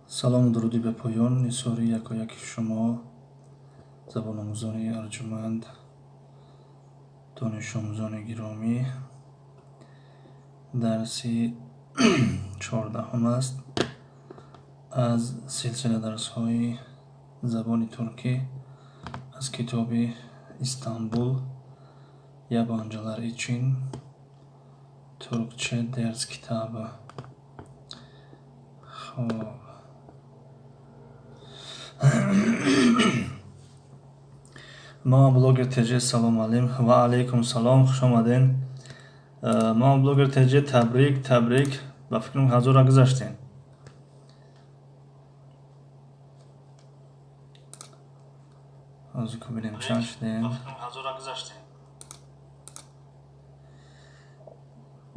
салому дуруди ба поён нисори якояки шумо забономӯзони арҷуманд, донишомӯзони гиромӣ. дарси 14 аст аз силсила дарсҳои забони туркӣ аз китоби Истанбул Yabancılar için Türkçe ders kitabı. ما بلوگر تجه سلام علیم و علیکم سلام خوش آمدین. ما بلوگر تجه تبریک با فکرم حضور گذاشتین. حضور ببینیم چند شدین.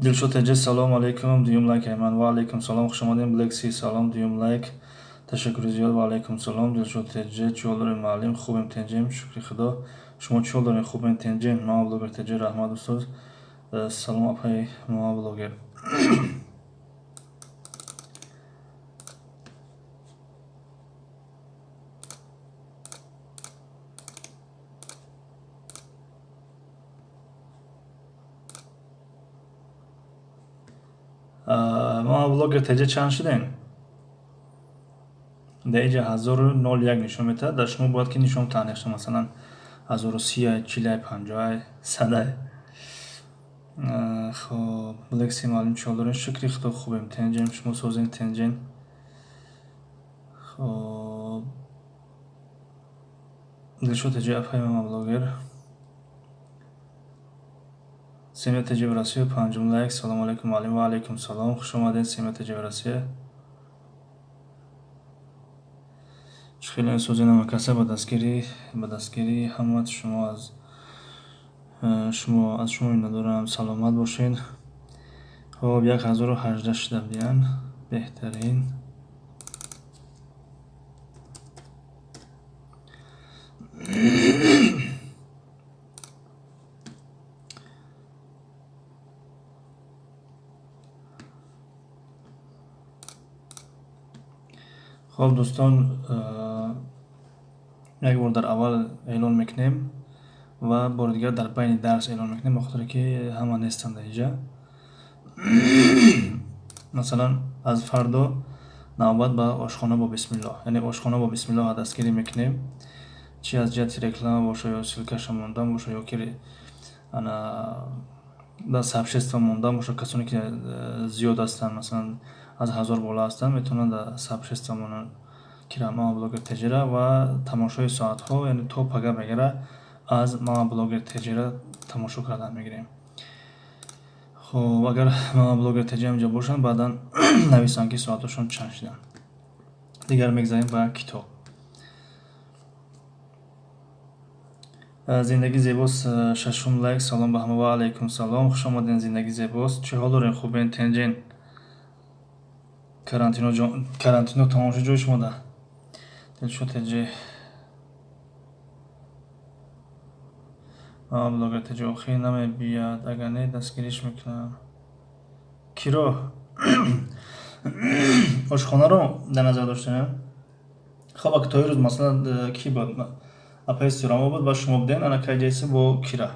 دلشو تجه سلام علیکم دیوم لایک ایمان و علیکم سلام خوش آمدین. بلکسی سلام دیوم لایک تشکر زیاد و علیکم سلام. دلشو تجه چولور معلم خوبم تنجیم شکر خدا. شما چولور خوبم تنجیم. ما بلوگر تجه رحمت دوست سلام اپای ما بلوگر. ما بلوگر تجه چند شدین؟ در اینجا 1001 نشون میده. در شما باید که نشون تانیخشه مثلا 1030 40 50 100. خب بلکسی معلم چولورین شکری خدا خوبیم تنجیم شما سوزین تنجین. خب دلشو تجه اپای ما بلوگر سیمت تجه براسیه پنجم لایک. سلام علیکم معلم و علیکم سلام خوش آمدین. سیمت تجه براسیه خیلی سوزین مکاسب به دستگیری همت شما از شما ندارم سلامت باشین. خب 1018 شده بیان بهترین. خب دوستان یک بار در اول اعلان میکنیم و بار دیگر در بین درس اعلان میکنیم بخاطر که همه نیستند در اینجا. مثلا از فردا نوبت به آشخانه با بسم الله، یعنی آشخانه با بسم الله دستگیری میکنیم. چی از جهت رکلام باشه یا سیلکش موندن باشه یا که انا در سابشست موندن باشه. کسانی که زیاد هستن مثلا از 1000 بالا هستن میتونن در سابشست مونن که ما بلوگر تجربه و تماشای ساعت ها یعنی توپ اگر بگیره از ما بلوگر تجربه تماشا کردن میگیریم. خب اگر ما بلوگر تجربه اینجا باشن بعدا نویسن که ساعتشون چند شدن. دیگر میگذاریم به کتاب. زندگی زیباست ششم لایک. سلام به همه و علیکم سلام خوش آمدین. زندگی زیباست. چه حال دارین؟ خوبین تنجین؟ карантино тамошо ҷой шумода дилшо теҷе блогер теҷе охир намебияд агар не дастгириш мекунам. киро ошхонаро дар назар доштем. хоб ака то рӯз масалан ки буд апаи сирома буд ба шумо будем ана кайҷайси бо кира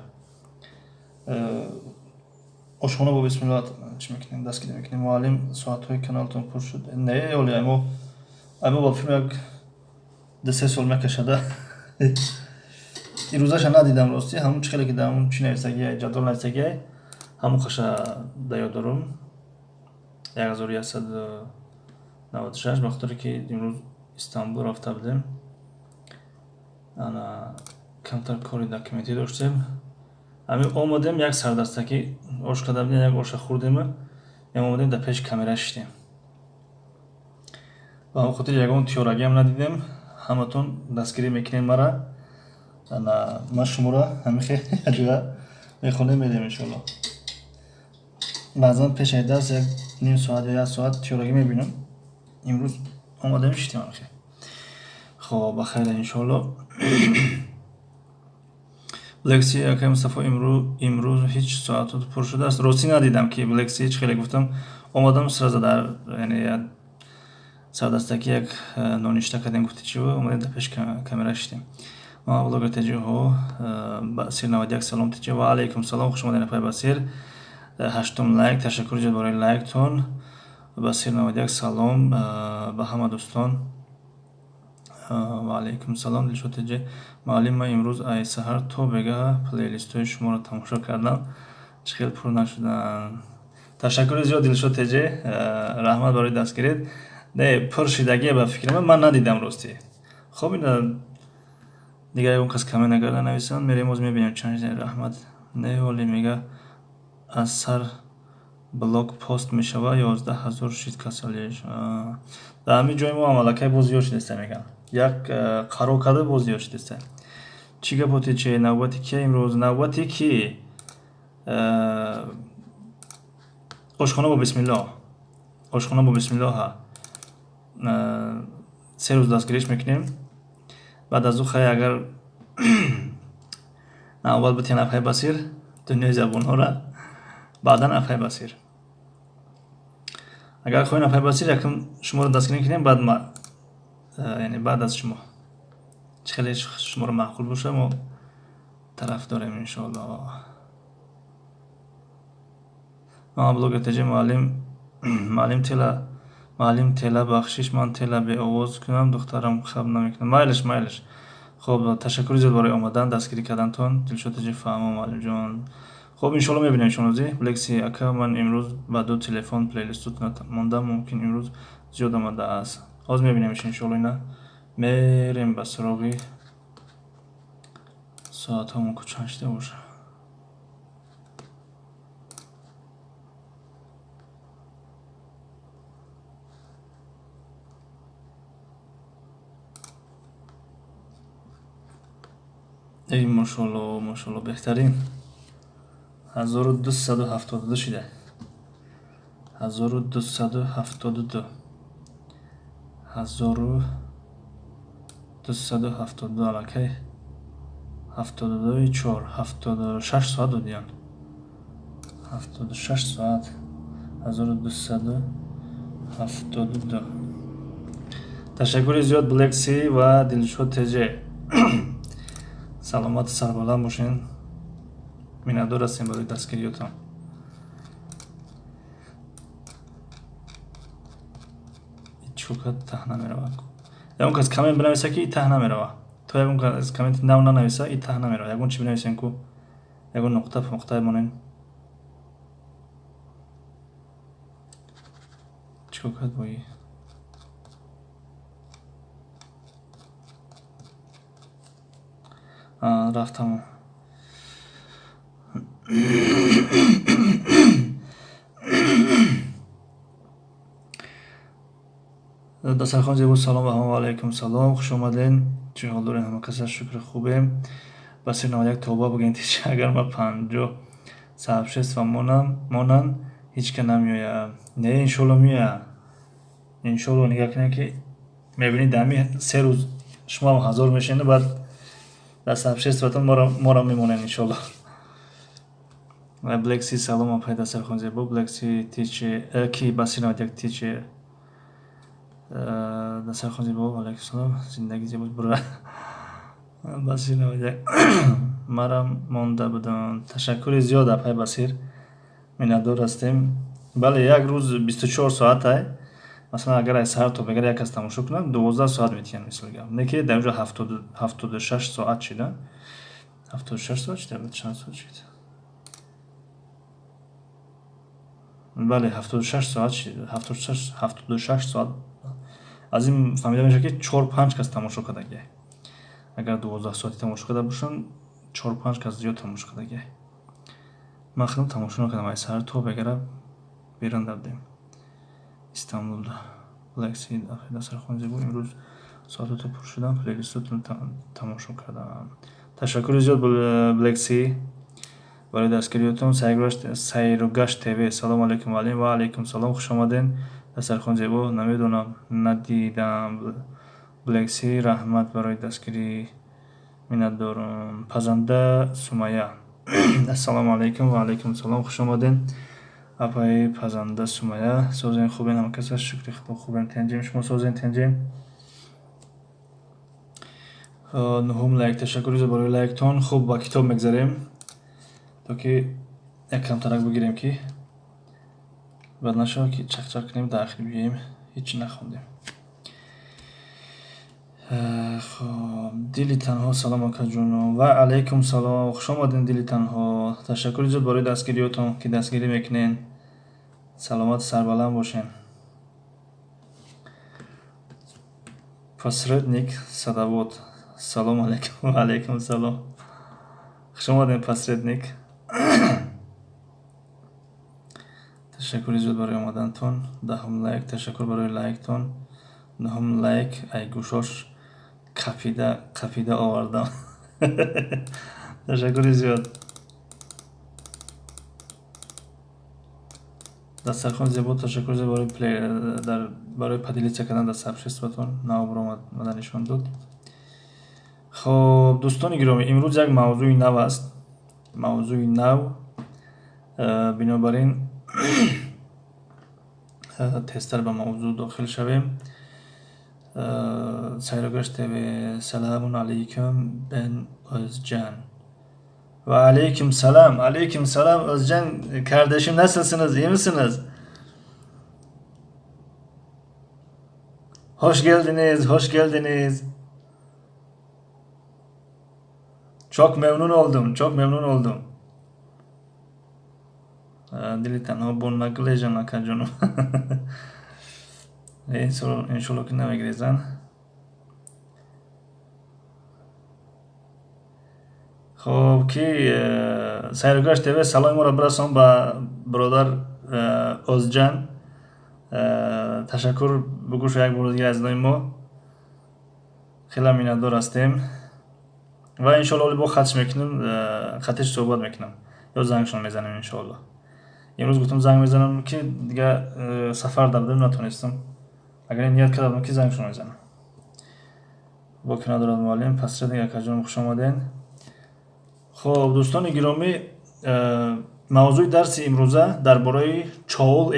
ошхона бо бисмилла چی میکنیم دستگیری میکنیم. معلم ساعت های کانالتون پر شد. نه اولی اما با فیلم یک 2-3 سال میکشده. این روزاش ندیدم راستی. همون چخیلی که همون چی نویسگی جدول نویسگی همون خشه دیاد دارم 1196 بخاطر که امروز استانبول رفته بودیم. انا کمتر کاری داکیومنتی داشتیم. همین اومدیم یک سردستکی آش کرده بودیم یک آش خوردیم. اومدیم در پیش کامera شدیم و همون خاطر یگان تیورگی هم ندیدیم. همتون دستگیری میکنیم مرا. ما شما را همیشه جوه میخونیم میدیم انشالله. بعضا پیش درس یک نیم ساعت یا 1 ساعت تیورگی میبینم. امروز اومدیم شدیم همیشه. خب بخیر انشالله. лекси акай Мустафо имрӯз ҳеҷ соатот пур шудааст. Ростӣ надидам ки лекси ҳеҷ хеле гуфтам. Омадам сразу дар яъне сардастакӣ як ноништа кардем, гуфтӣ чӣ бу? Омадем дар пеши камера шидем. Блогер теҷиҳо Басир 91 салом теҷи. Ва алайкум салом, хуш омадед нафари Басир. 8 лайк, ташаккури зиёд барои лайктон. Басир 91 салом ба ҳама дӯстон. Ва алайкум салом Дилшод теҷи. Муаллим, ман имрӯз аз саҳар то бегаҳ плейлистои шуморо тамошо кардам. Чӣ хел пур нашуданд. Ташаккури зиёд Дилшод теҷи. Раҳмат барои дастгирид. Не пур шидагие ба фикри ман надидам ростӣ. Хоб ина дигар ягон кас комент нагарда нависанд, мерем оз мебинем чанд раҳмат. Не оли мега аз сар блог пост мешава 11000 шид касалиш. Дар ҳамин ҷои мо амалакай боз зиёд шидеста мегам. Як қарор карда боз зиёд шидеста. Чӣ гапоти чи? Навбати кия имрӯз? Навбати ки ошхона бо бисмиллоҳ. Ошхона бо бисмиллоҳа. 3 рӯз дастгириш мекунем. Баъд аз ӯ хай агар навбат бутен Афай Басир дунёи забонҳора баъдан Афай Басир. Агар хоҳем Афай Басир якум шуморо дастгирӣ мекунем, баъд яъне баъд аз шумо чӣ хеле шуморо маъқул боша мо тараф дорем иншоаллоҳ. Блогер теҷи муаллим тела бахшиш, ман тела беовоз кунам, духтарам хаб намекунад. Майлиш. Хоб, ташаккури зиёд барои омадан, дастгирӣ кардантон. Дилшод теҷи фаҳмам муаллимҷон. Хоб, иншоаллоҳ мебинемшон рӯзи. Лекси ака, ман имрӯз ба 2 телефон плейлистотон мондам, мумкин имрӯз зиёд омадааст. Ҳоз мебинемш иншоаллоҳ. Ина мерем ба суроғи соатҳомон ку чанд шида боша. ای ماشاءالله بهترین 1272 شده. 1272 алакай 72 76 соат додиан. 76 соат 1272. Ташаккури зиёд Блекси ва Дилшод теҷи. саломату сарбаланд бошен. Миннатдор ҳастем барои дастгириётон. чӯка таҳ намеравад. Ягон кас комент бинависа ки и таҳ намерава. То ягон кас комменти нав нанависа и таҳ намерава. Ягон чӣ бинависем ку ягон нуқта монен. чӯка бои рафтам. дастархон зебо салом ва ҳама алайкум салом. Хуш омаден. Чӣ ҳол дорем? Ҳама каса шукри хубем. Басир 91 тоба бугем тиш агар ма 50-76 ва монан ҳеҷ ка намеоя. Не иншоаллоҳ меоя. Иншоаллоҳ нигоҳ кунем ки мебинед дами 3 рӯз шумо 1000 мешинед, баъд дар 76 ватон моро мемонед иншоаллоҳ. Блекси салом апай дастархон зебо. Блекси тичи ки Басир 91 тичи дастархон зебо. Алайкум салом. Зиндаги зебо бура. Басир 91 марам монда будам. Ташаккури зиёд апай Басир. Миннатдор ҳастем. Бале як рӯз 24 соат ай. Масалан агар аз саҳар то бегар як кас тамошо кунад 12 соат метиҳан мисли гап. Не ки дар ҷо 76 соат шида. 76 соат шида чанд соат шид? Бале 76 соат шид. 76 соат. аз ин фаҳмида мешавад ки 4-5 кас тамошо кардагия. Агар 12 соати тамошо карда бошанд 4-5 кас зиёд тамошо кардагия. ман худам тамошо накардам. аз саҳар то бегара берун давдем Истанбулда. Лекси дастархон зебо. имрӯз соатото пур шудам, плейлистотон тамошо кардам. Ташаккури зиёд Блекси барои дастгириётон. Сайругашт ТВ. Салом алейкум муаллим. Ва алейкум салом. хуш омаден. дастархон зебо. Намедонам, надидам. Блекси раҳмат барои дастгирӣ. Minnatdorim. Pazanda Sumaya. Assalomu alaykum va alaykum salom. Xush omadin. Апай пазанда Сумая. Созен хубен ҳамкаса шукри худо хубен тенҷем. Шумо созен тенҷем. Нуҳум лайк ташаккури барои лайктон. Хуб ба китоб мегзарем. То ки як камтарак бигирем ки бад нашава ки чақчақ кунем дахил бием. Ҳеҷ нахондем. خب دلی تنها سلام آکاجونو و علیکم سلام خوش آمدین دلی تنها تشکر زود برای دستگیریاتون که دستگیری میکنین سلامت سربلند باشین посредник садовод سلام علیکم و علیکم سلام خوش آمدین посредник تشکر زود برای آمدنتون دهم لایک تشکر برای لایکتون نهم لایک ای گوشاش قفیده آوردم تشکر زیاد دسترخوان زیبا تشکر زیاد برای پدیلیچه کردن در سبشستتون نو برآمد نشان داد. خب دوستان گرامی امروز یک موضوع نو است موضوع نو بنابراین تستر به موضوع داخل شویم سایرگشت و سلام علیکم بن özcan ve aleyküm selam Özcan kardeşim nasılsınız iyi misiniz hoş geldiniz çok memnun oldum dili tanho bununla güleceğim akacanım İnşallah ki neme girezan. خب کی سایرگشت و سلام را برسان با برادر özcan تشکر بگوش یک بار دیگه از ما خیلی minnatdor هستیم و انشالله با خطش میکنم خطش صحبت میکنم یا زنگشون میزنم انشالله امروز گفتم زنگ میزنم که دیگه سفر دادم نتونستم اگر نیت کردم که زنگشون میزنم با که ندارد معلم پس دیگه کجا خوش آمدین خب دوستان گرامی موضوع درس امروزه درباره چول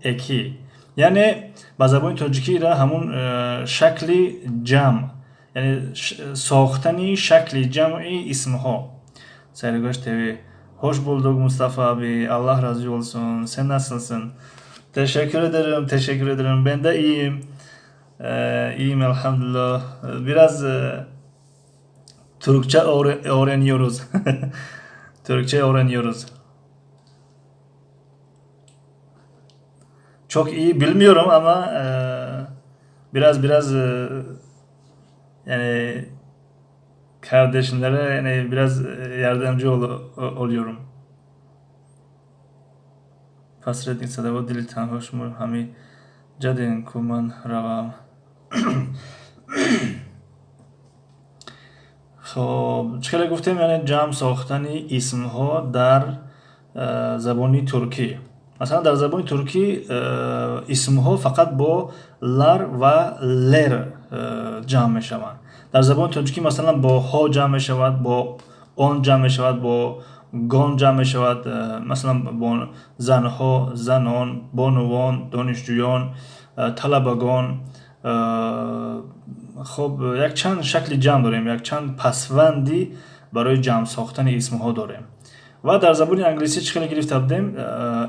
اکی یعنی با زبان تاجیکی را همون شکل جمع یعنی ساختنی شکل جمعی اسمها سایرگاش تیوی hoş bulduk Mustafa abi Allah razı olsun sen nasılsın teşekkür ederim ben de iyiyim iyiyim elhamdülillah biraz Türkçe öğreniyoruz Türkçe öğreniyoruz çok iyi bilmiyorum ama biraz yani kardeşlere yani biraz yardımcı oluyorum. Pasrednik sadava dili tanhoşmur hami jadin kuman ravam. خب چقدر گفتیم یعنی جمع ساختن اسم ها در زبانی ترکی مثلا در زبان ترکی اسم ها فقط با لر و لر جمع می شوند در زبان تاجیکی مثلا با ها جمع می شود با آن جمع می شود با گان جمع می شود مثلا با زنها زنان بانوان دانشجویان طلبگان خب یک چند شکل جمع داریم یک چند پسوندی برای جمع ساختن اسم ها داریم و در زبان انگلیسی چقدر گرفته بودیم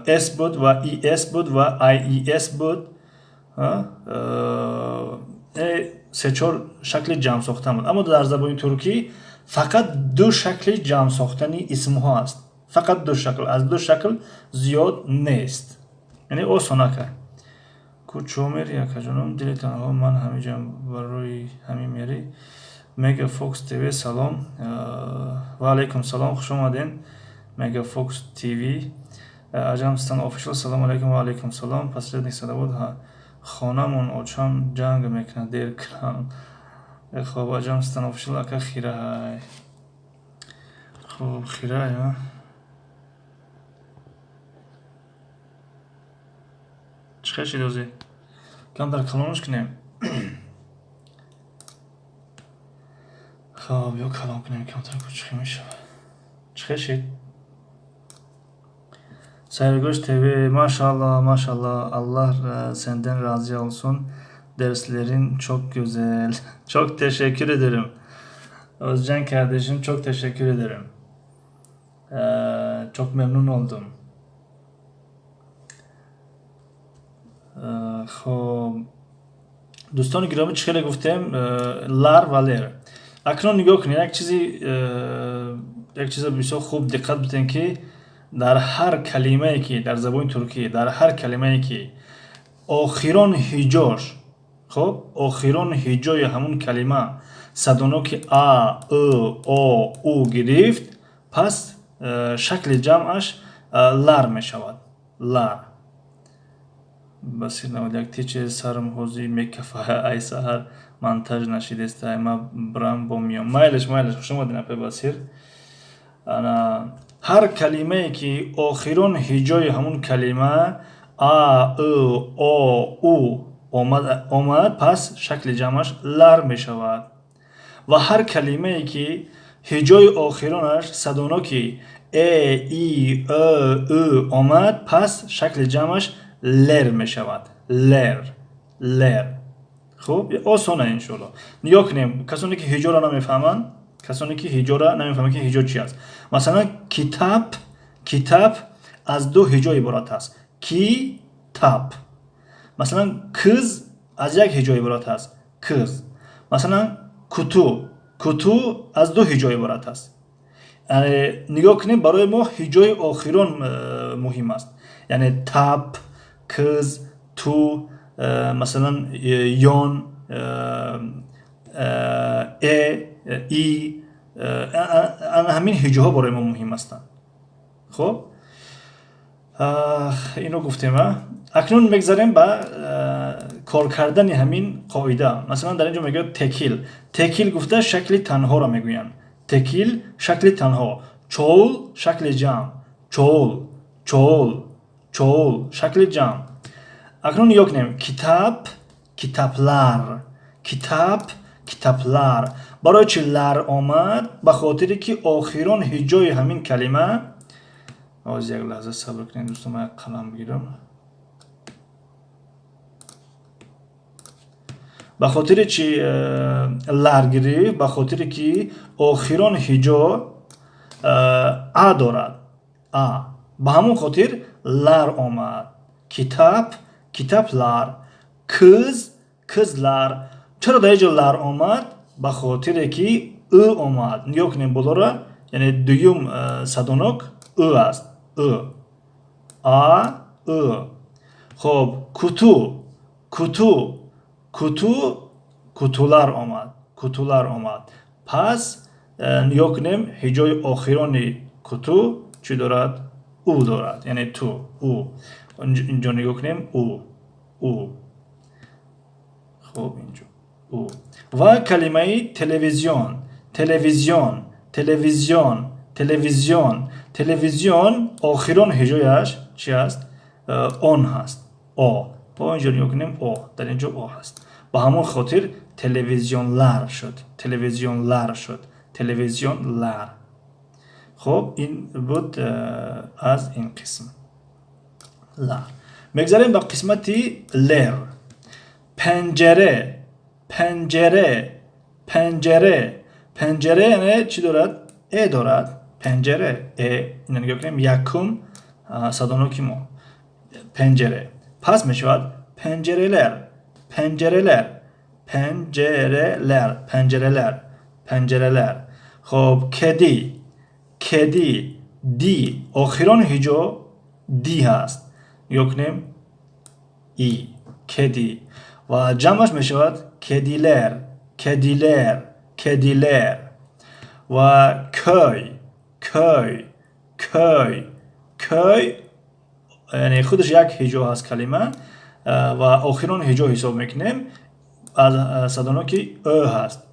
s بود و es بود و ies بود سه چهار شکل جمع ساختن بود اما در زبان ترکی فقط دو شکل جمع ساختن اسم ها است فقط دو شکل از دو شکل زیاد نیست یعنی اوساناکه کوچومر یا کجانم دلی تنها من همینجا برای همین میری مگا فوکس تیوی سلام و علیکم سلام خوش آمدین مگا فوکس تیوی اجامستان آفیشال سلام علیکم و علیکم سلام پس ردنی صدا بود خانمون آچام جنگ میکنه دیر کنم خب اجامستان آفیشال اکا خیره های خب خیره های چه خیشی دوزی کم در کلانش کنیم خب یا کلام کنیم کمتر کوچیک میشه. چه شد؟ Sergoç TV maşallah maşallah Allah senden razı olsun. Derslerin çok güzel. Çok teşekkür ederim. Özcan kardeşim çok teşekkür ederim. Çok memnun oldum. خب دوستان گرامی چه خیلی گفتم لر و لر اکنون نگاه کنید یک چیز بسیار خوب دقت بدین که در هر کلمه ای که در زبان ترکی در هر کلمه ای که آخران هجاش خب آخران هجای همون کلمه صدانو که ا او گرفت پس شکل جمعش لر می شود لر басир наводяк тиче сарм ҳози мекафа ай саҳар монтаж нашидеста ма брам бо миём майлаш хушомадин апе басир ана ҳар калимае ки охирон ҳиҷои ҳамун калима а о у омад пас шакли ҷамъаш лар мешавад ва ҳар калимае ки ҳиҷои охиронаш садоно ки и ӯ омад пас шакли ҷамъаш لر می شود لر خوب آسانه انشالله نگاه کنیم کسانی که هجا را نمیفهمند که هجا چی است مثلا کتاب از دو هجا عبارت است کتاب مثلا کز از یک هجا عبارت است کز مثلا کتو از دو هجا عبارت است نگاه کنیم برای ما هجای آخران مهم است یعنی تاب کز تو مثلا یون ای همین هجوه ها برای ما مهم هستند خب اینو گفتیم اکنون میگذاریم با کار کردن همین قاعده مثلا در اینجا میگه تکیل گفته شکل تنها را میگویند تکیل شکل تنها چول شکل جمع چول شکل جمع اکنون نگاه کنیم کتابlar برای چی لر آمد به خاطری که آخران هجای همین کلمه از یک لحظه صبر کنید دوستان من قلم بگیرم به خاطری چی لر گرفت به خاطری که آخران هجا ا دارد به همون خاطر لر آمد کتابlar کزlar چرا در اینجا لر آمد به خاطر که او آمد نگاه کنیم بالا یعنی دویم صدانک او است خب کتوlar آمد پس نگاه کنیم هجای آخران کتو چی دارد او دارد یعنی تو او اینجا نگاه کنیم او خب اینجا او و کلمه تلویزیون آخران هجایش چی است آن هست با اینجا نگاه کنیم در اینجا هست با همون خاطر تلویزیونلر خب این بود از این قسم لر میگذاریم به قسمتی لر پنجره یعنی چی دارد دارد پنجره اینو نگاه کنیم یکم صدانوکی ما پنجره پس میشود پنجره‌لر خب کدی دی آخران هجا دی هست نگاه کنیم ای کدی و جمعش می شود کدیلر و köy یعنی خودش یک هجا هست کلمه و آخران هجا حساب میکنیم از صدانو که هست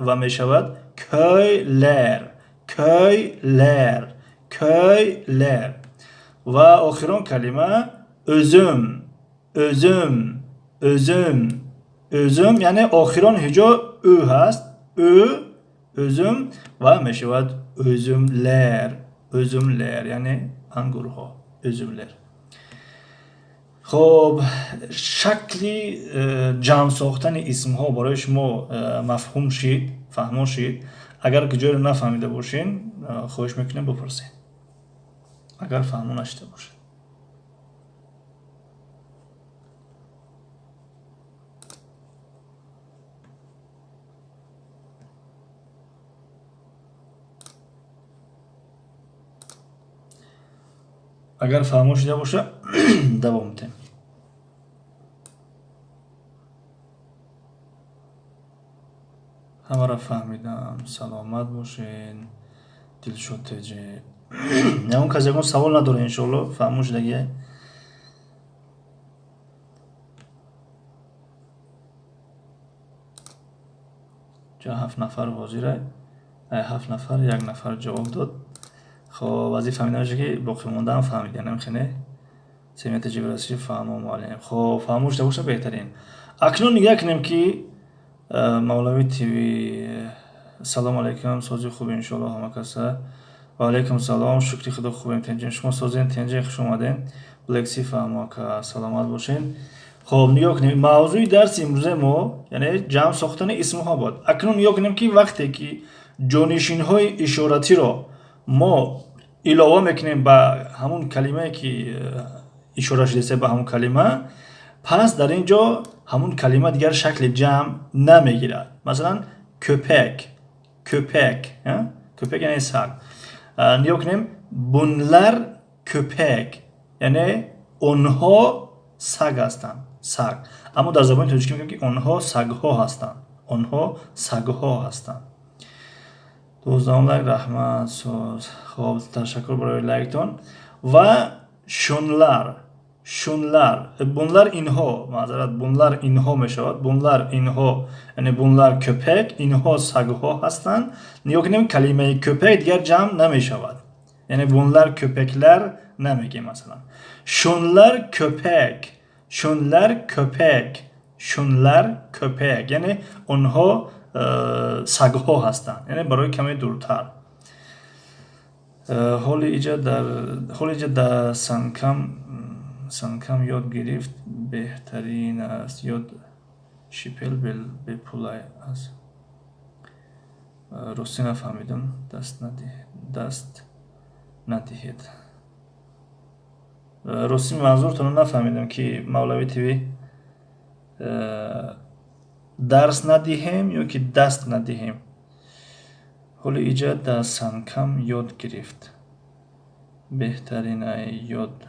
و می شود köyler و آخران کلمه özüm Özüm یعنی آخران هجا او هست. özüm و می شود özümler. özümler یعنی انگورها. özümler. خب شکلی جمع ساختن اسم ها برای شما مفهوم شید، فهمو شید. اگر که جای رو نفهمیده باشین خواهش میکنیم بپرسین اگر فهمو نشده باشید. اگر فهمو شده باشه دوام میدیم. همه را فهمیدم. سلامت باشین. دلشد تجه. نه اون کسی اون سوال نداره انشالله فهمو شدگیه. جا 7 نفر حاضره. 7 نفر 1 نفر جواب داد. خب وظیفه فهمیدن میشه که باقی مونده هم فهمیدن نمیخونه. سمیت جبراسی فهمو معلم. خب فهمو شده باشه بهترین. اکنون نگاه کنیم که مولوی تیوی سلام علیکم سازی خوب انشالله همه کسا و علیکم سلام شکری خدا خوبیم تنجین شما سازین تنجین خوش اومدین بلکسی فهمو که سلامت باشین. خب نگاه کنیم موضوع درس امروزه ما یعنی جمع ساختن اسم ها بود. اکنون نگاه کنیم که وقتی که جانشین های اشارتی را ما علاوه میکنیم به همون کلمه که اشاره شده به همون کلمه پس در اینجا همون کلمه دیگر شکل جمع نمیگیرد. مثلا köpek köpek یعنی سگ. نگاه کنیم bunlar köpek یعنی اونها سگ هستند سگ. اما در زبان ترکی میگیم که اونها سگ ها هستند اونها سگ ها هستند. دوستان لایک رحمت سوز. خب تشکر برای لایکتون. و شونلار bunlar اینها معذرت bunlar اینها میشود bunlar اینها یعنی bunlar köpek اینها سگ ها هستند. نگاه کنیم کلمه köpek دیگر جمع نمیشود یعنی bunlar köpekler نمیگیم. مثلا şunlar köpek یعنی اونها سگ ها هستند یعنی برای کمی دورتر. حال ایجاد در سنکم یاد گرفت بهترین است. یاد شیپل به پولای است. روسی نفهمیدم. دست ندهید. روسی منظورتون نفهمیدم که مولوی تیوی درس ندهیم یا که دست ندهیم. حال ایجاد در سنکم یاد گرفت بهترین یاد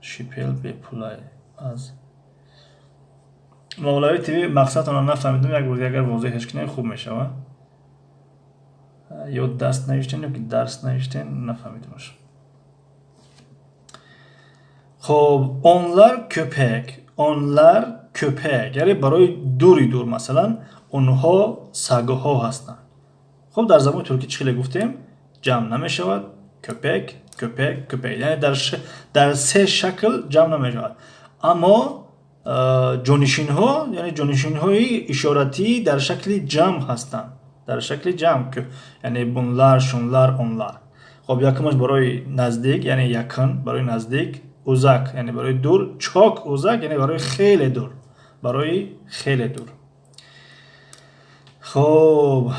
شیپل به پولای از. مولوی تیوی مقصدتون نفهمیدم یک بار اگر واضحش کنید خوب میشه. یا دست نوشتین یا که درس نوشتین نفهمیدمش. خب onlar köpek یعنی برای دوری دور مثلا اونها سگ ها هستند. خب در زبان ترکی چخیلی گفتیم جمع نمیشود köpek یعنی در سه شکل جمع نمیشود. اما جانشین ها یعنی جانشین های اشارتی در شکل جمع هستند در شکل جمع یعنی bunlar şunlar onlar. خب یکمش برای نزدیک یعنی یکن برای نزدیک. uzak یعنی برای دور. çok uzak یعنی برای خیلی دور خب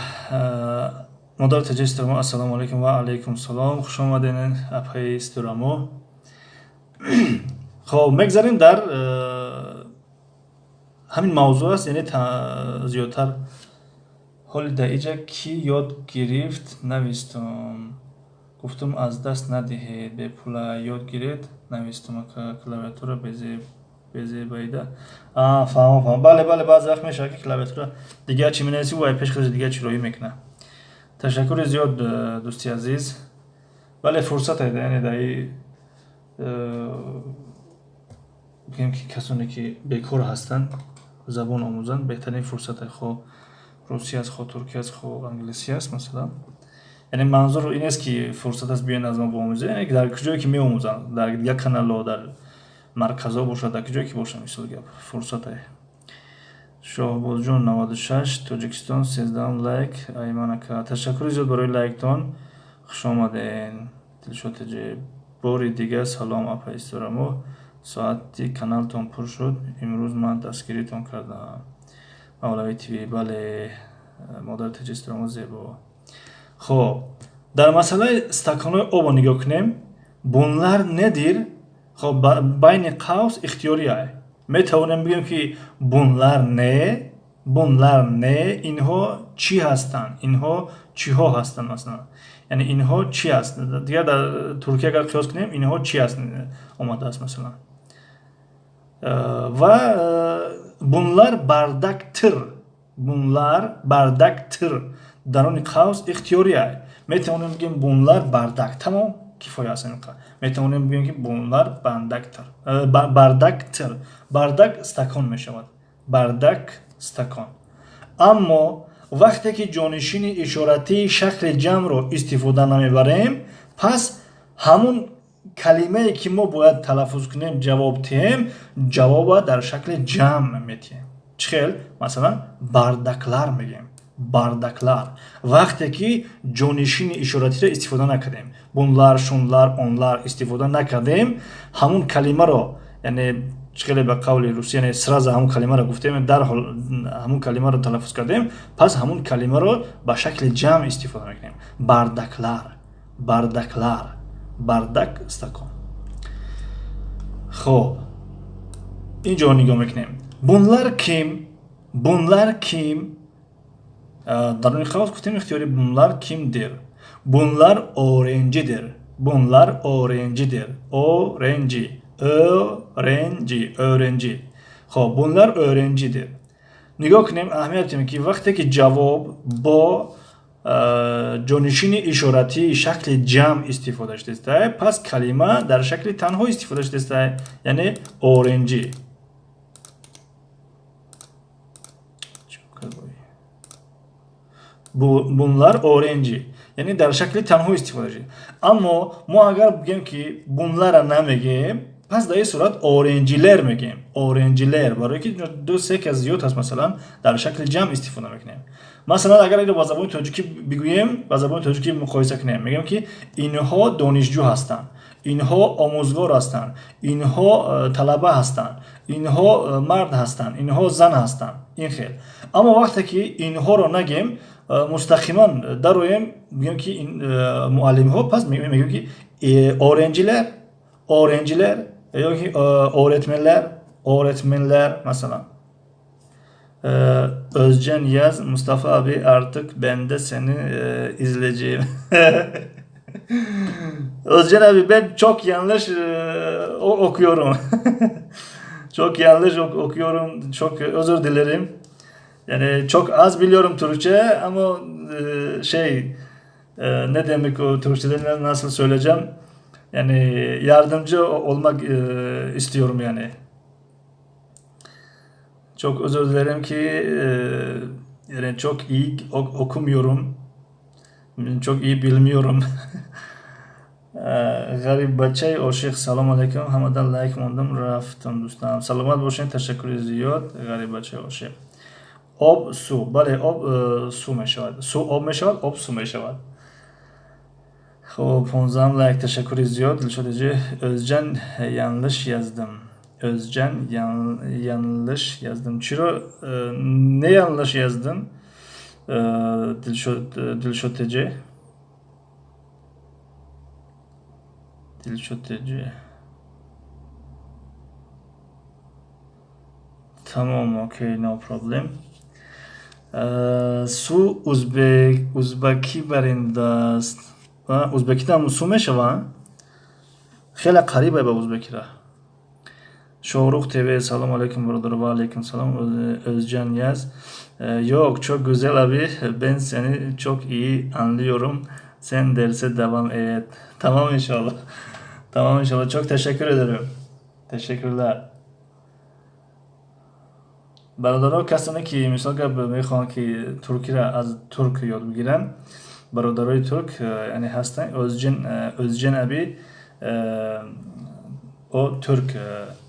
مدار تجهیز ما السلام علیکم و علیکم سلام خوش آمدین اپهای استرامو. خب مگذاریم در همین موضوع است یعنی زیادتر حالی در اینجا کی یاد گرفت نویستم گفتم از دست ندهید به پول یاد گرفت نویستم که کلاویاتور بزی بایده. فهم بله بعض وقت میشه که کلاویاتور دیگه چی مینویسی و پیش خودش دیگه چی روی میکنه. تشکر زیاد دوستی عزیز. بله فرصت هست یعنی در بگیم که کسانی که بیکار هستن زبان آموزن بهترین فرصت هست. خب روسی است خب ترکی است خب انگلیسی است مثلا. یعنی منظور این است که فرصت است بیاین از ما بیاموزید یعنی در کجایی که میآموزن در یک کانال در مرکزها باشه در کجایی که باشه مثلا فرصت هست. Shohbozjon 96 Tojikiston sizdan like Ayman aka tashakkur ziyod baroy liketon xush omadin Dilshod eji bori digar salom apa istoramu soati kanalton pur shud imruz man dastgiriton kardam Mavlavi TV bale moder tejistoramu zebo Xo'p dar masalai stakanoi obro nigoh kunем bunlar nedir Xo'p bayni qavs ixtiyoriyay метавонем бигем ки бунлар не инҳо чӣ ҳастанд инҳо чиҳо ҳастанд масалан яъне инҳо чӣ аст дигар дар туркия агар қиёс кунем инҳо чӣ аст омадааст масалан ва бунлар бардактир дарони қавс ихтиёрия метавонем бигем бунлар бардак тамом кифоя аст метавонем бигем ки бунлар бардактир бардак стакон мешавад бардак стакон аммо вақте ки ҷонишини ишоратии шакли ҷамъро истифода намебарем пас ҳамун калимае ки мо бояд талаффуз кунем ҷавоб диҳем ҷавоба дар шакли ҷамъ метиҳем чӣ хел масалан бардаклар мегӯем бардаклар вақте ки ҷонишини ишоратиро истифода накардем бунлар шунлар онлар истифода накардем ҳамун калимаро яъне чӣ ба қавли русӣ яъне сразу ҳамун калимаро гуфтем дарҳол ҳамун калимаро талаффуз кардем пас ҳамун калимаро ба шакли ҷамъ истифода мекунем бардаклар бардак стакон хоб инҷо нигоҳ мекунем бунлар ким дарони қавс гуфтем ихтиёри бунлар кимдир бунлар оренҷидир o'renci. Xo'p, bunlar o'renjidir. Nigoh kunем ahamiyati ki vaqti ki javob bo jonishini ishorati shakli jam istifoda shudesta, pas kalima dar shakli tanho istifoda shudesta, ya'ni o'renji. Bunlar o'renji. Ya'ni dar shakli tanho istifoda shudesta. Ammo mo agar bigem ki bunlara namegem پس در این صورت اورنجیلر میگیم اورنجیلر برای که دو سه که زیاد هست مثلا در شکل جمع استفاده میکنیم مثلا اگر اینو با زبان تاجیکی بگویم با زبان تاجیکی مقایسه کنیم میگم که اینها دانشجو هستند اینها آموزگار هستند اینها طلبه هستند اینها مرد هستند اینها زن هستند این خیل اما وقتی که اینها رو نگیم مستقیما درویم میگم که این معلم ها پس میگم که öğrenciler yoki öğretmenler mesela Özcan yaz Mustafa abi artık ben de seni izleyeceğim. Özcan abi ben çok yanlış okuyorum. Çok yanlış okuyorum. Çok özür dilerim. Yani çok az biliyorum Türkçe ama ne demek o Türkçe'de nasıl söyleyeceğim? Yani yardımcı olmak istiyorum yani. Çok özür dilerim ki yani çok iyi okumuyorum. Çok iyi bilmiyorum. Garip bachey oshiq salom alaykum hamadan like mondum raftam do'stam salomat bo'shing tashakkur ziyod garip bachey oshiq ob su bale ob su meshavad su ob meshavad ob su meshavad Xo'p, 15 like tashakkur ziyod Dilshod eji Özcan yanlış yazdım. Özcan yanlış yazdım. Chiro ne yanlış yazdın? Dilshod eji. Dilshod eji. Tamam, okay, no problem. Su Uzbeki barindast. Uzbeki tam su meshava خیلی قریبه به ازبکی را Shohrukh TV selam aleyküm brother ve aleyküm selam Özcan yaz yok çok güzel abi ben seni çok iyi anlıyorum sen derse devam et tamam inşallah tamam inşallah çok teşekkür ederim teşekkürler برادرها کسانی که مثلا میخوان که ترکی را از ترک یاد بگیرن برادرای ترک یعنی هستن Özcan abi o Türk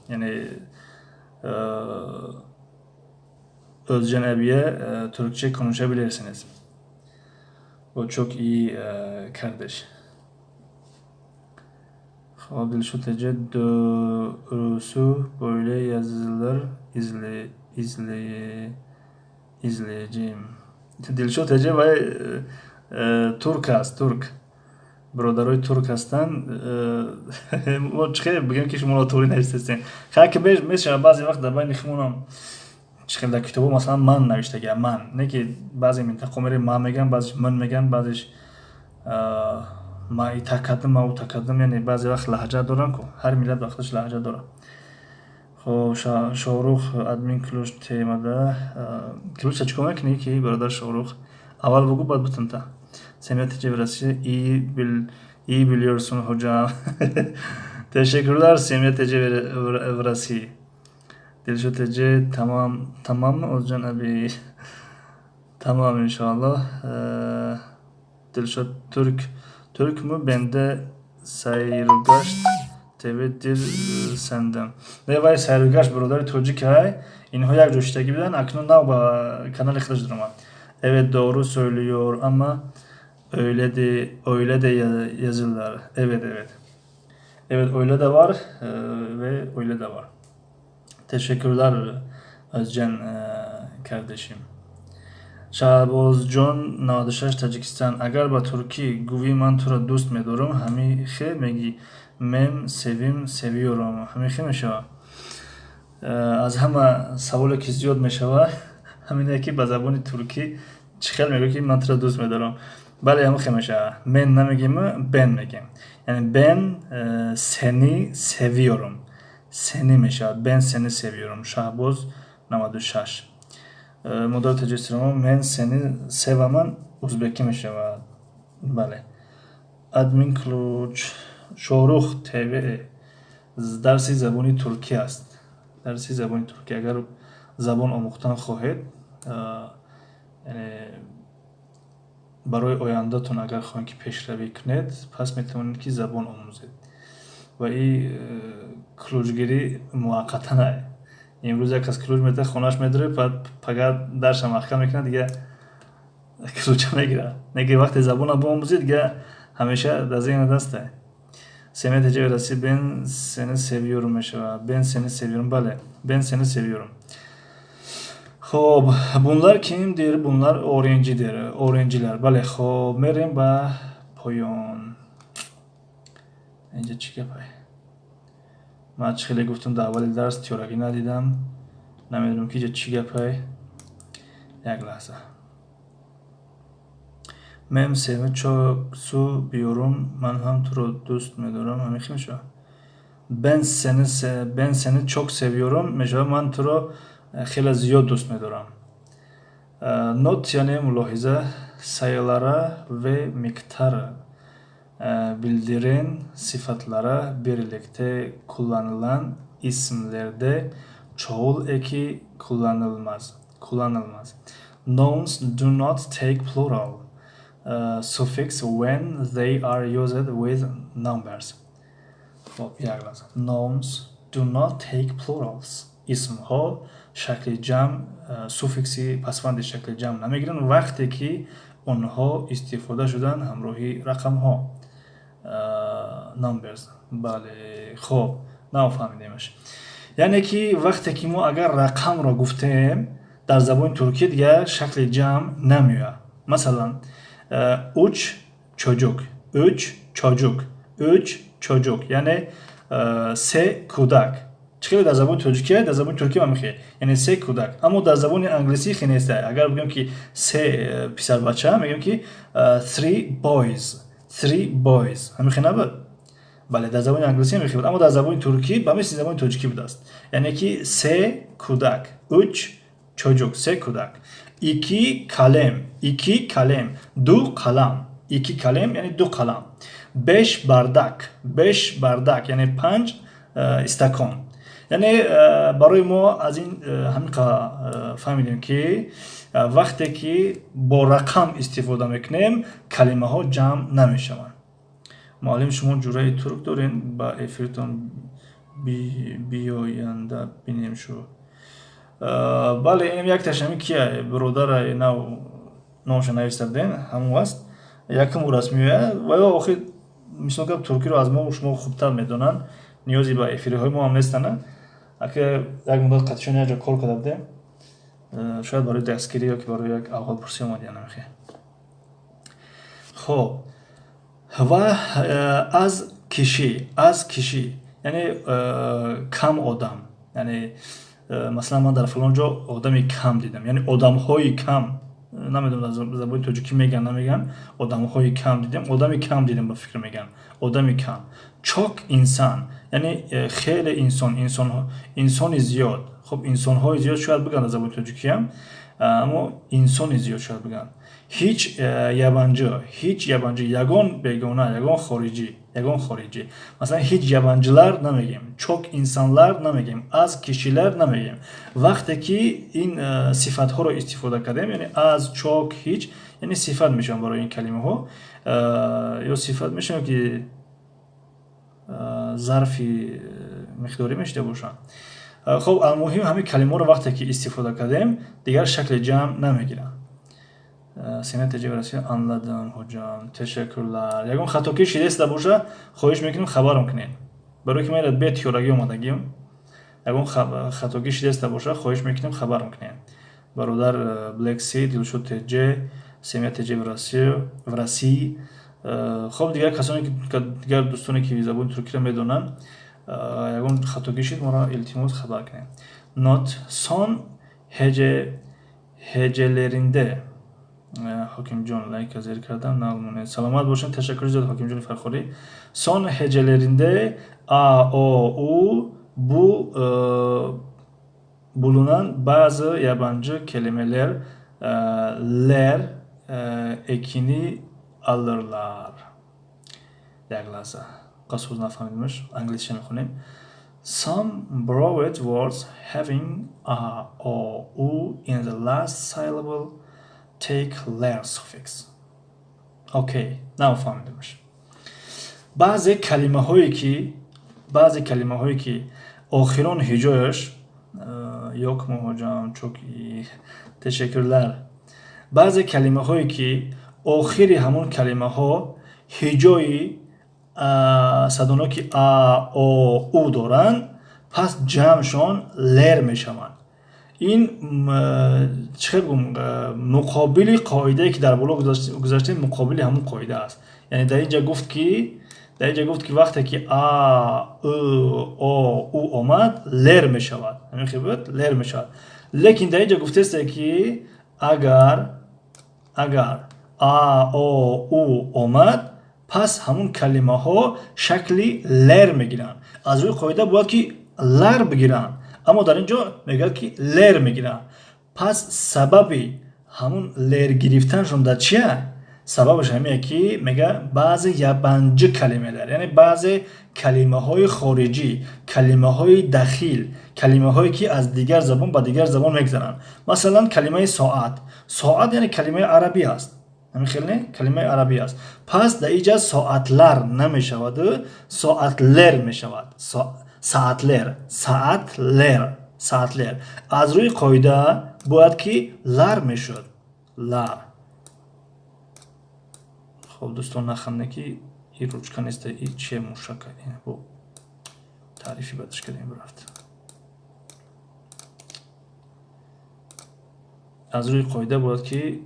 yani Özcan abiye Türkçe konuşabilirsiniz. O çok iyi kardeş. Dilşat Ece doğrusu böyle yazılar izleyeceğim. Dilşat Ece ve Turk. برادرای ترک هستن ما چخیلی بگیم که شما توری نوشتین خیلی که میشه بعضی وقت در بین خمونم چخیلی در کتابو مثلا من نوشته گه من نه که بعضی منطقه میری من میگن بعضیش من میگن بعضیش ما ای تکدم ما او تکدم یعنی بعضی وقت لهجه دارن که هر ملت وقتش لهجه داره خب شاهروخ ادمین کلوش تیمده کلوش چکو میکنی که برادر شاهروخ اول بگو بعد بتون تا Semiyet Cevresi iyi biliyorsun hocam. Teşekkürler Semiyet Cevresi. Dilşat Ece tamam mı Özcan abi? Tamam inşallah. Dilşat Türk mü? Bende Sayrgaş tevedir senden. Ne var Sayrgaş buraları çocuk hay. İnho yak coştaki birden akının nava kanal kılıcdırma. Evet doğru söylüyor ama öyle de yazılar. Evet. Evet öyle de var ve öyle de var. Teşekkürler Özcan kardeşim. Şahbozcan Nadişaş Tacikistan. Agar ba Türkiye guvi man tura dost medorum. Hamixe megi mem seviyorum. Hamixe meşava. Az hama savole ki ziyod meşava. Hamine ki ba zaboni Türkiye çıkar mego ki man tura dost medorum. Bale hamixe meşava. Men nemegim ben megim. Yani ben seni seviyorum. Seni meşava. Ben seni seviyorum. Şahboz Nadişaş. Model tecessürüm men seni sevaman Uzbeki meşava. Bale. Admin Kluç Şoruh TV درسی زبانی ترکی است. درسی زبانی ترکی اگر زبان آموختن خواهید یعنی برای آیندهتون اگر خواهید که پیشروی کنید پس میتونید که زبان آموزید و این کلوچگیری موقتا نه. امروز یک از کلوچ میده خونش میداره پگر درش هم احکام میکنه دیگه کلوچ میگیره. نگه وقتی زبان آموزید دیگه همیشه در ذهن دسته. Semiyet Cevresi ben seni seviyorum meşava. Ben seni seviyorum bale. Ben seni seviyorum. Xo'p, bunlar kimdir? Bunlar o'rinchilar. Bale, xo'p, merim ba poyon. اینجا چی گپه؟ من خیلی گفتم در اول درس تئوری ندیدم. نمیدونم که اینجا چی گپه. یک لحظه. من seni çok seviyorum. Ben hem turu dost meduram. Hamikim şu. Ben seni çok seviyorum. Mesela ben turu خیلی زیاد دوست می‌دارم. Not yani mülahize sayılara ve miktara bildiren sıfatlara birlikte kullanılan isimlerde çoğul eki kullanılmaz. Nouns do not take plural suffix when they are used with numbers. Nouns do not take plurals. اسمها شکل جمع سوفیکسی پسوند شکل جمع نمیگیرن وقتی که اونها استفاده شدن همراهی رقم ها numbers. بله خب نفهمیدیمش. یعنی که وقتی که ما اگر رقم را گفتیم در زبان ترکی دیگه شکل جمع نمیاد. مثلا üç çocuk یعنی سه کودک. چخیلی در زبان ترکی ما میخواه یعنی سه کودک. اما در زبان انگلیسی خیلی نیسته. اگر بگم که سه پسر بچه میگم که three boys همیخواه نبود. بله در زبان انگلیسی میخواه اما در زبان ترکی به مثل زبان ترکی بود است. یعنی که سه کودک üç çocuk سه کودک iki kalem دو قلم iki kalem yani دو قلم beş bardak yani پنج استکان. یعنی برای ما از این همین فهمیدیم که وقتی که با رقم استفاده میکنیم کلمه ها جمع نمیشوند. معلم شما جورای ترک دارین با افرتون بیاینده بینیم شو. бале ин як ташами кия бродара нав номша навистарден ҳамон аст якум расмиоя ва ё охир мисол гап туркиро аз мо шумо хубтар медонанд ниёзи ба эфириҳои мо ҳам нестанд ака як муддат қатъишон як ҷо кор карда будем шояд барои дастгирӣ ё ки барои як авҳолпурсӣ омадия намехе хоб ва аз кишӣ яъне кам одам яъне масалан ман дар фалон ҷо одами кам дидам яъне одамҳои кам намедонам дар забони тоҷикӣ меган намеган одамҳои кам дидем одами кам дидем ба фикр меган одами кам чок инсон яъне хеле инсони зиёд хуб инсонҳои зиёд шояд бигӯянд дар забони тоҷикӣ ҳам аммо инсони зиёд шояд бигӯянд ҳеҷ ябанҷӣ ягон бегона ягон хориҷӣ масалан ҳеҷ ябанҷилар намегем чок инсонлар намегем аз кишилар намегем вақте ки ин сифатҳоро истифода кардем яъне аз чок ҳеҷ яъне сифат мешаванд барои ин калимаҳо ё сифат мешаванд ки зарфи миқдорӣ мешуда бошанд хуб алмуҳим ҳамин калимаҳоро вақте ки истифода кардем дигар шакли ҷамъ намегиранд сена теҷавраси анладам ҳоҷам ташаккурлар ягон хатокӣ шидеста боша хоҳиш мекунем хабарам кунед барои ки ман бетиёрагӣ омадагим ягон хатокӣ шидеста боша хоҳиш мекунем хабарам кунед бародар блекси дилшод теҷе семя теҷавраси хуб дигар касоне дигар дӯстоне ки забони туркиро медонанд ягон хатокӣ шид моро илтимос хабар кунед нот сон ҳеҷелеринде ҳокимҷон лайка зер кардам намонед саломат бошед ташаккури зиёд ҳокимҷони фархорӣ сон ҳеҷелеринде а о у бу булунанд баъзе ябанҷӣ келималар лер экини алырлар як лаҳза қасоз нафаҳмидимаш англисиша мехонем some borrowed words having a o u in the last syllable take ler suffix окей нафаҳмидимаш баъзе калимаҳое ки охирон ҳиҷояш ёк моҳоҷам чоки ташаккурлар баъзе калимаҳое ки охири ҳамон калимаҳо ҳиҷои садоно ки а о у доранд пас ҷамъшон лер мешаванд ин муқобили қоидае ки дар боло гузаштем муқобили ҳамон қоида аст яъне дар ин ҷа гуфт ки вақте ки а ӯ о у омад лер мешавад лер мешавад лекин дар ин ҷа гуфтааст ки агар а о у омад пас ҳамон калимаҳо шакли лер мегиранд аз рӯи қоида бояд ки лар бигиранд аммо дар ин ҷо мегӯяд ки лер мегиранд пас сабаби ҳамон лер гирифтаншон дар чия сабабаш ҳамея ки мега баъзе ябанҷӣ калималар яъне баъзе калимаҳои хориҷӣ калимаҳои дахил калимаҳое ки аз дигар забон ба дигар забон мегзаранд масалан калимаи соат яъне калимаи арабӣ аст намехелне калимаи арабӣ аст пас дар ин ҷа соатлар намешаваду соатлер мешавад саатлер аз рӯи қоида бояд ки лар мешуд лар хуб дӯстон наханде ки ин ручка неста ин чие мушака бо таърифи бадаш кардем рафт аз рӯи қоида бояд ки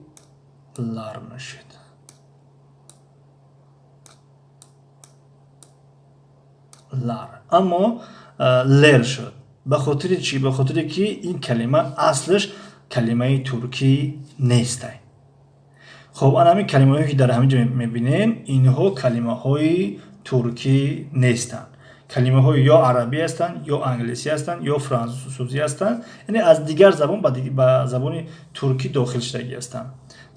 лар мешуд лар аммо лер шуд ба хотири чӣ ба хотире ки ин калима аслаш калимаи туркӣ нестай хуб ана ҳамин калимаҳое ки дар ҳамин ҷо мебинем инҳо калимаҳои туркӣ нестанд калимаҳои ё арабӣ ҳастанд ё англисӣ ҳастанд ё франсузӣ ҳастанд яъне аз дигар забон ба забони туркӣ дохил шудагӣ ҳастанд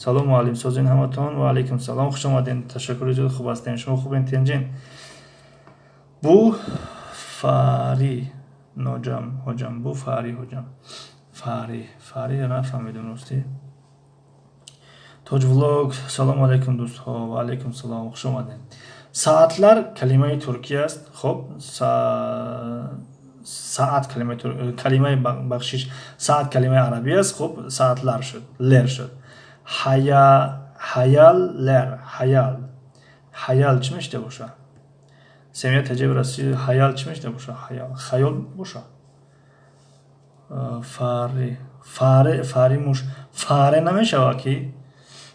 салом муаллим созин ҳаматон ва алайкум салом хуш омадед ташаккури зиёд хуб ҳастем шумо хубен тенҷен бу фари ноҷам ҳоҷам бу фари ҳоҷам фари нафаҳмидам рости тоҷвлог салому алайкум дӯстҳо ва алайкум салом хуш омадед саатлар калимаи туркӣ аст хуб ساعت کلمه بخشش ساعت کلمه عربی است. خب ساعت لر شد، لر شد. حیال لر، حیال چی میشه باشه؟ سمیت تجربه رسی حیال چی میشه باشه؟ حیال خیال باشه. فاره موش فاره نمیشه که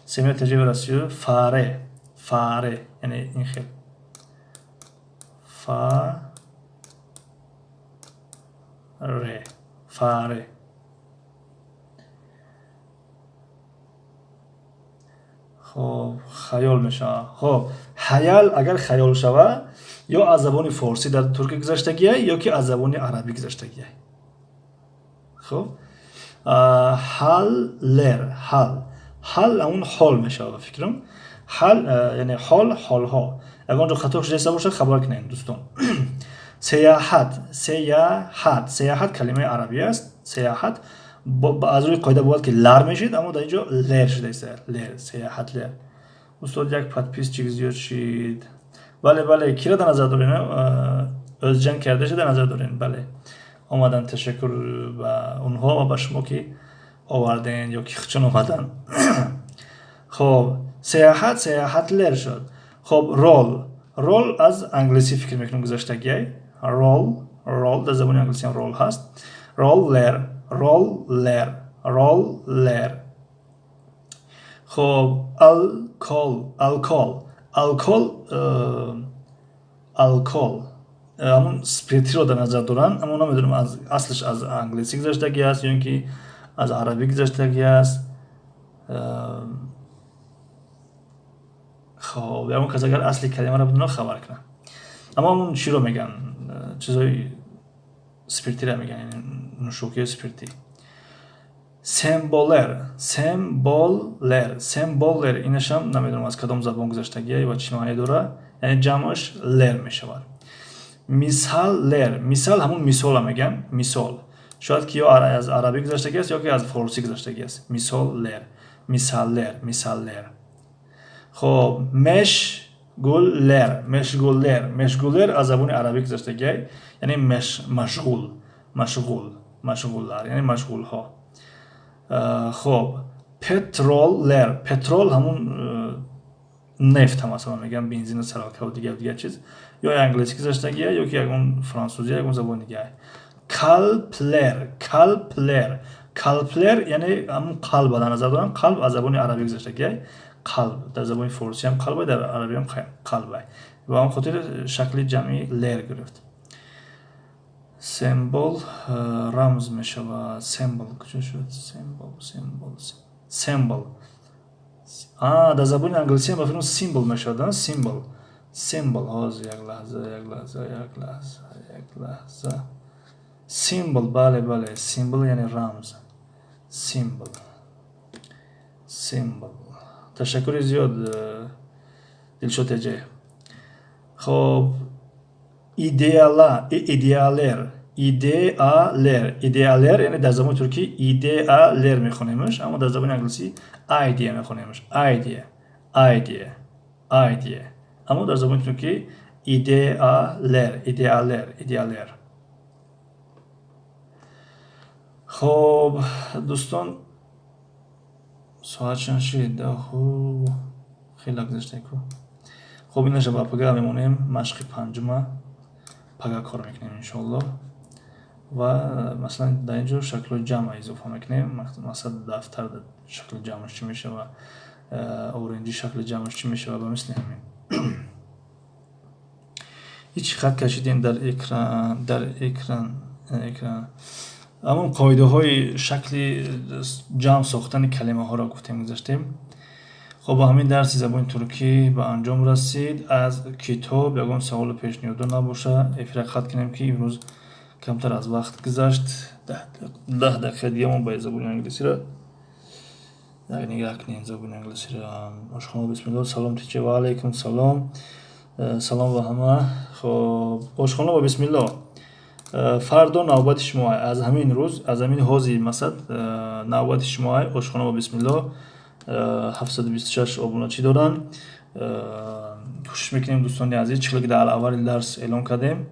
سمیت تجربه رسی فاره یعنی این خیل فاره. خب خیال میشه. خب حیال اگر خیال شوه یا از زبان فارسی در ترکی گذاشتگیه یا که از زبان عربی گذاشتگیه. خب حال اون حال میشه فکرم. حال یعنی حال ها. اگر اونجا خطا شده باشه خبر کنین دوستان. سیاحت کلمه عربی است. سیاحت از روی قاعده بود که لر میشید اما در اینجا لر شده است. لر سیاحت لر. استاد یک پادپیس چیز زیاد شید. بله کی را در نظر دارین؟ özcan کرده در نظر دارین. بله آمدن تشکر به اونها و به شما که آوردین یا که چون آمدن. خب سیاحت لر شد. خب رول از انگلیسی فکر میکنم گذاشتگیه. رول در زبان انگلیسی هم رول هست. رول لر. خب الکل همون سپریتی رو در نظر دارن اما نمیدونم از اصلش از انگلیسی گذاشتگی است یا اینکه از عربی گذاشتگی است. خب همون کس اگر اصلی کلمه رو بدونه خبر کنه. اما همون چی رو میگن؟ چیزای سپریتی رو میگن، یعنی نوشوکی سپریتی. سمبولر اینش هم نمیدونم از کدام زبان گذاشتگیه و چی معنی داره، یعنی جمعش لر میشود. مثال همون مثال هم میگن. مثال شاید که یا از عربی گذاشتگی است یا که از فارسی گذاشتگی است. مثال لر. خب مشغولر از زبان عربی گذاشتگیه یعنی مشغول یعنی مشغول ها. خب پترول همون نفت هم مثلا میگن، بنزین و سرالکه و دیگه چیز، یا انگلیسی گذاشتگیه یا که اون فرانسوزی یا اون زبان دیگه. کالپلر یعنی همون قلب در نظر دارن. قلب از زبان عربی گذاشتگیه. قلب در زبان فارسی هم قلبه، در عربی هم قلبه و هم خاطر شکل جمعی لر گرفت. سمبل رمز میشه و سمبل کجا شد؟ سمبل در زبان انگلیسی هم بفرمون سیمبل میشه. سیمبل هاز یک لحظه سیمبل. بله سیمبل یعنی رمز. سیمبل. تشکر زیاد دلشاد تجه. خب ایدئالر یعنی در زبان ترکی ایدئالر میخونیمش اما در زبان انگلیسی ایدیا میخونیمش. ایدیا اما در زبان ترکی ایدئالر. خب دوستان ساعت چند شد؟ خیلی گذشته کو. خب این نشه با پگاه میمونیم. مشق پنجمه پگاه کار میکنیم انشالله و مثلا در اینجا شکل جمع اضافه میکنیم. مثلا دفتر شکل جمعش چی میشه و اورنجی شکل جمعش چی میشه و مثل همین. هیچ خط کشیدیم در اکران همون قاعده های شکل جمع ساختن کلمه ها را گفتیم گذاشتیم. خب با همین درس زبان ترکی به انجام رسید. از کتاب یگان سوال پیشنهاد نباشه افراط خط کنیم که امروز کمتر از وقت گذشت. 10 دقیقه دیگه ما با زبان انگلیسی را نگاه کنیم. زبان انگلیسی را آشخانه بسم الله. سلام تیچه و علیکم سلام و همه. خب آشخانه با بسم الله. فردا نوبت شما از همین روز، از همین حوزه مثلا نوبت شما آشخانه با بسم الله 726 ابوناچی دارن. کوشش میکنیم دوستان عزیز چقدر در اول درس اعلام کردیم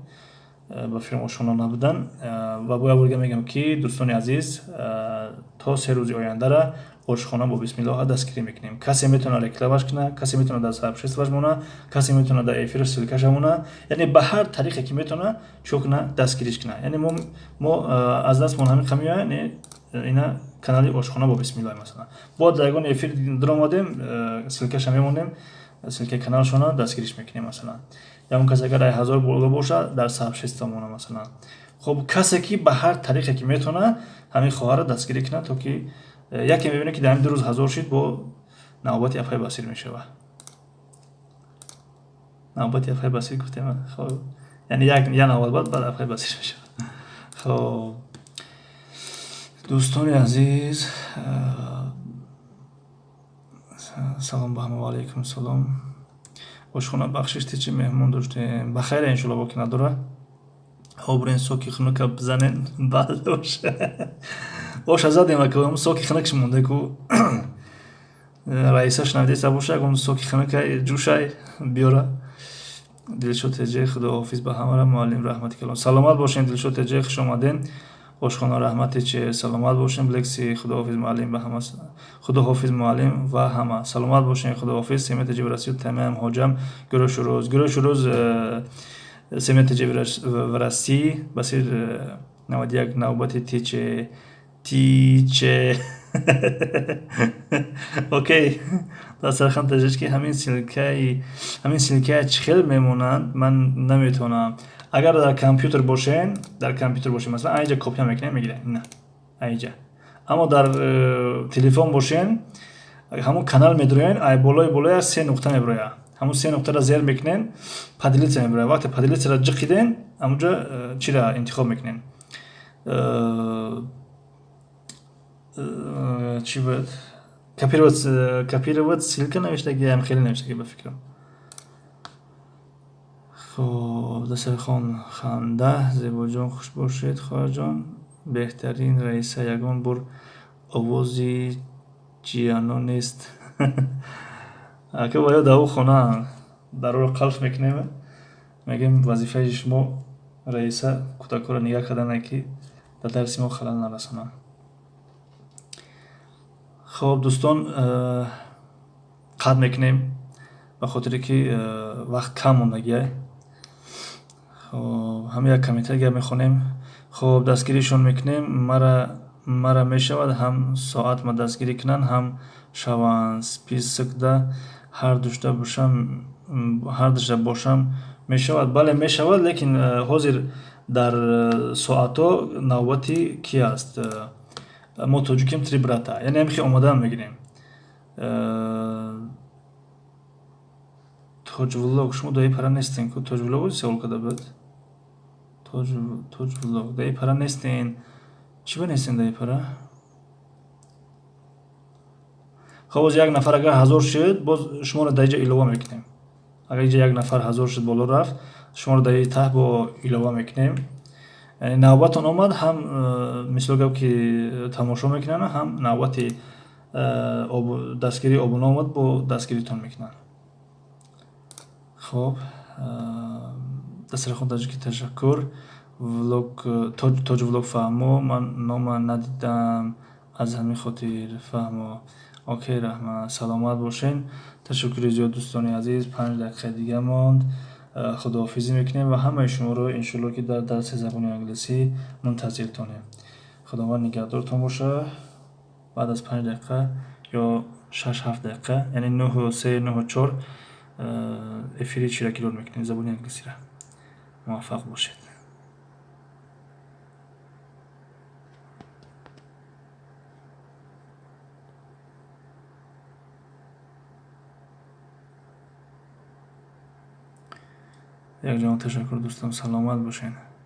ба филм ошно набудан. Ва бояд бурга мегам ки дӯстони азиз, то 3 рӯзи ояндара ошхона бо бисмиллоҳ дастгирӣ мекунем. Касе метавонад рекламаш кунад, касе метавонад дар сообществоаш монад, касе метавонад дар эфир силкаша монад, яъне ба ҳар тариқе ки метавонад чӯ кунад дастгириш кунад. Яъне мо аз дастмон ҳамин қамия ина канали ошхона бо бисмиллоҳ масалан. Бо дар ягон эфир диромадем, силкаша мемонем, силкаи каналшона дастгириш мекунем масалан. Ягон касе агар 1000 болга бошад дар сообщество монад масалан. Хоб касе ки ба ҳар тариқе ки метавонад ҳамин хоҳара дастгирӣ кунад, то ки яке мебинем ки дар ҳамин 2 рӯз 1000 шид, бо навбати Афай Басир мешавад. навбати Афай Басир гуфтем, хоб яъне як навбат баъд Афай Басир мешавад. Хоб дӯстони азиз, салом ба ҳама. ва алайкум салом. ошхона бахшишти чи меҳмон доштем? Ба хайр иншоалло, ва ки надора ҳобрен соки хунука бизанен. Бале оша задем ака, соки хунукш монде ку раиса шунавида бошад, ягон соки хунука ҷӯшай биёра. Дилшод Теҷех, худоҳофиз ба ҳамара. Муаллим раҳмати калом. Саломат бошен Дилшод Теҷех, хуш омаден. ошхона раҳмати чи, саломат бошен. Блекси, худоҳофиз муаллим ба ҳама. худоҳофиз муаллим ва ҳама. Саломат бошен, худоҳофиз. Семет ҷеврасиёт тамаям ҳоҷам. Гӯрошу рӯз Семет ҷевраси Басир 91 навбати тиче. Окей. дастархан тажишки ҳамин силкаи чихел мемонанд. Ман наметавонам. Агар дар компютер бошен, масалан айҷа копия мекунем, мегирем ина айҷа. Аммо дар телефон бошен, ҳамун канал медуроен, ай болоя 3 нуқта мебурояд. ҳамун 3 нуқтаро зер мекунен, падилица мебурояд. вақте падилицаро ҷиқиден, ҳамунҷо чиро интихоб мекунен. Чи буд? Копировать ссилка навиштаги, ям хеле навиштаги ба фикрам. хоб дастархон ханда. Зебоҷон хуш бошед хоҳаҷон. Беҳтарин раиса ягон бор овози ҷиано нест. ака бояд дар ӯ хона дароро қалф мекунем, мегем вазифаи шумо раиса кӯтакҳоро нигаҳ карданае ки дар дарси мо халал нарасонанд. хоб дӯстон, қатъ мекунем ба хотире ки вақт кам мондагиай. ҳам як комментарий гап мехонем. хоб дастгиришон мекунем. мара мешавад ҳам соат ма дастгирӣ кунанд, ҳам шаванд списокда ҳар душта бошам мешавад. Бале мешавад, лекин ҳозир дар соатҳо навбати ки аст? мо тоҷикем 3 брата, яъне ҳамихи омодан мегирем. тоҷвлог, шумо даи пара нестен ку тоҷвлог савол карда буд. тоҷвлог даи пара нестен. чӣ ба нестен даи пара? хоб боз як нафар агар 1000 шуд, боз шуморо дар иҷа илова мекунем. агар иҷа як нафар 1000 шуд, боло рафт, шуморо дар таҳ бо илова мекунем. навбатон омад, ҳам мисло гап ки тамошо мекунанд, ҳам навбати дастгирии обуна омад, бо дастгиритон мекунанд. хоб дастархон таҷики ташаккур. тоҷвлог фаҳмо. ман нома надидам, аз ҳамин хотир фаҳмо. окей, раҳмат. саломат бошен. ташаккури зиёд дӯстони азиз. 5 дақиқа дига монд. худоҳофизӣ мекунем ва ҳамаи шуморо иншоалло ки дар дарси забони англисӣ мунтазиртонем. худованд нигаҳдортон бошад. баъд аз 5 дақиқа ё 6-7 дақиқа, яъне 9:03, 9:04 эфири чиракилор мекунем забони англисиро. муваффақ бошед. якҷон ташаккур дӯстон, саломат бошед.